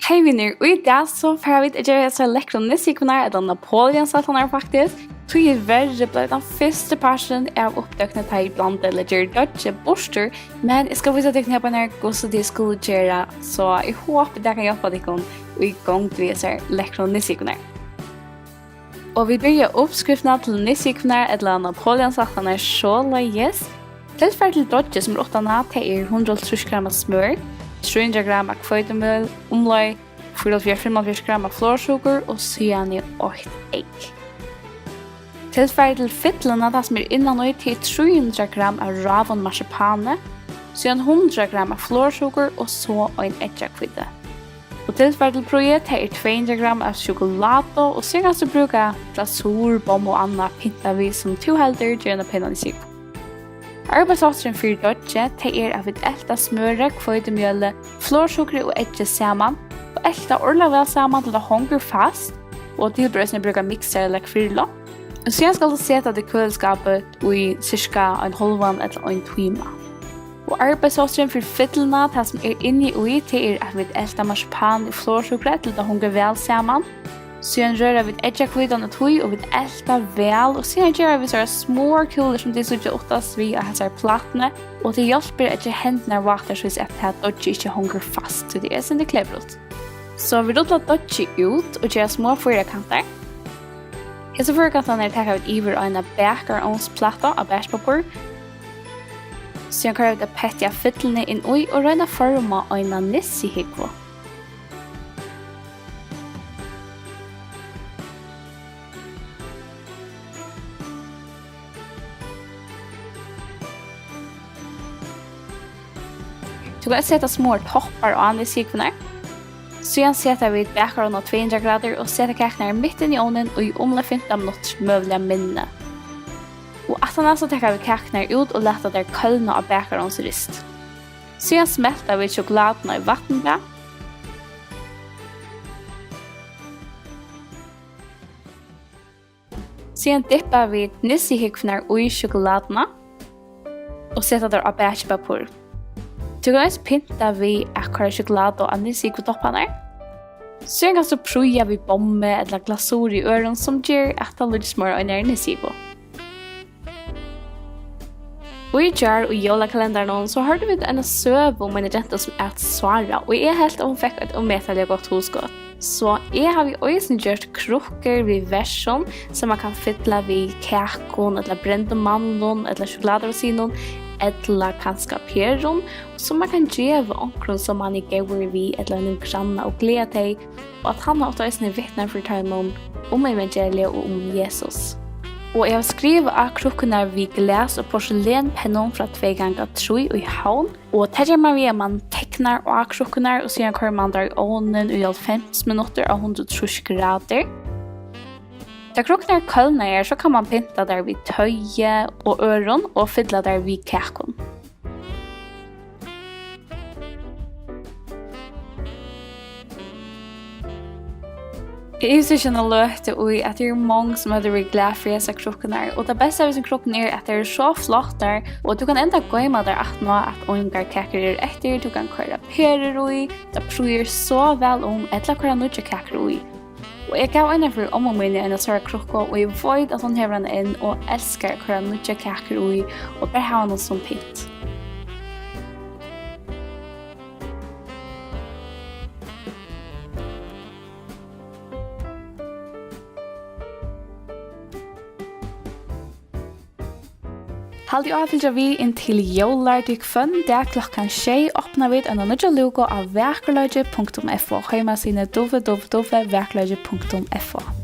Hej vinner, och idag så får vi att göra så läckra NISSUHÚGVUR eller Napoleons faktiskt. Tyvärr blev den första parten av uppdöknet här ibland eller gör dödje borster, men jag ska visa teckna på när så det skulle göra, så jag hoppas det kan hjälpa dig och igång till dessa läckra NISSUHÚGVUR. Och vi börjar uppskrifterna till NISSUHÚGVUR eller Napoleons så läges. Tillfället till dödje som råttarna är 130 gram smör, 300 gram kveitemehl, omlag 445 gram florsukker og søguni 8 egg. Tilfære til fytlene det som innan og til 300 gram raven marsipane, 100 gram florsukker og så en eggjakvide. Og tilfære til projet er 200 gram sjokolade og så kan du bruke glasur, bom og annet pinta vi som tohelder gjerne pinnan i sig. Arbeidsåteren for dødje er at vi elter smøret, kveitemehl, florsukker og egget sammen, og elter ordentlig vel sammen til det hunger fast, og tilbrøsene bruker mikser eller fyrla. Og så skal du sette det køleskapet i cirka en halvan eller en time. Og arbeidsåteren for fytlene, det som inne i, er at vi elter marsipan og florsukker til det hunger vel sammen. Sen rörar vi äggjakvidan och tog och vi ältar väl och sen gör vi så små kulor som det så oftast vi har så plattorna och det hjälper att händerna vaknar så att det inte hänger fast till det sen det klever ut. Så vi rullar dodgy ut och gör små fyrakanter. Dessa fyrakanterna tar vi över en bakarovnsplatta av bärspapper. Sen kan vi petja fytlene in i och röna forma en NISSUHÚGVUR. Du kan sätta små toppar och NISSUHÚGVUR. Sen sätter vi bakarovn på 200 grader och sätter kakorna mitt in i ovnen och i omla 15 minuter möjliga minne. Och efter så tar vi kakorna ut och låter det kölna av bakarovns rist. Sen smälter vi chokladen i vattenbad. Sen dippar vi NISSUHÚGVUR i chokoladerna och sätter det av bakpapper. Du kan også pynta vi akkurat sjokolade og NISSUHÚGVUR-topparna. Så kan du prøve vi bomme eller glasur i øren som gjør at det lyder smør og NISSUHÚGVUR. Og i jar og julekalenderen så hørte vi en søv om en jente som Sáru, og jeg helt om hun fikk et omedelig godt hosgått. Så jeg har vi også gjort krukker ved versen som man kan fylle ved kakon eller brende mandlon eller sjokoladerosinen eller kanskje peron som man kan gjøre omkring som man ikke går vid eller noen granna og glede til og at han har også vittner for tøymen om evangeliet og om Jesus. Og jeg har skrivet av krukkene ved glas og porselenpennon fra 2x3 i havn. Og det man ved at man tekner av krukkene og så kører man der i ovnen i 90 minutter av 130 grader. Da krukkene kølner så kan man pynta der vid tøye og øron og fylle der vid kakon. Jeg er ikke noe løte og at det er mange som hadde vært glad for disse krukkene. Og det beste av disse krukkene at det er så flott der, og du kan enda gå med der at nå at ungar kaker etter, du kan køre perer i, det prøver så vel om etter køre nødje kaker i. Og jeg gav en for om og minne en av Sáru krukka, og jeg vet at hun hever henne inn og elsker å køre nødje kaker i, og bare ha henne som pynt. Haldi og avfylgja vi inn til jólardyk fun, der klokkan 6 åpner vi en nødja Lúka av VAKURLEIKI.FO, heimasine www.vakurleiki.fo.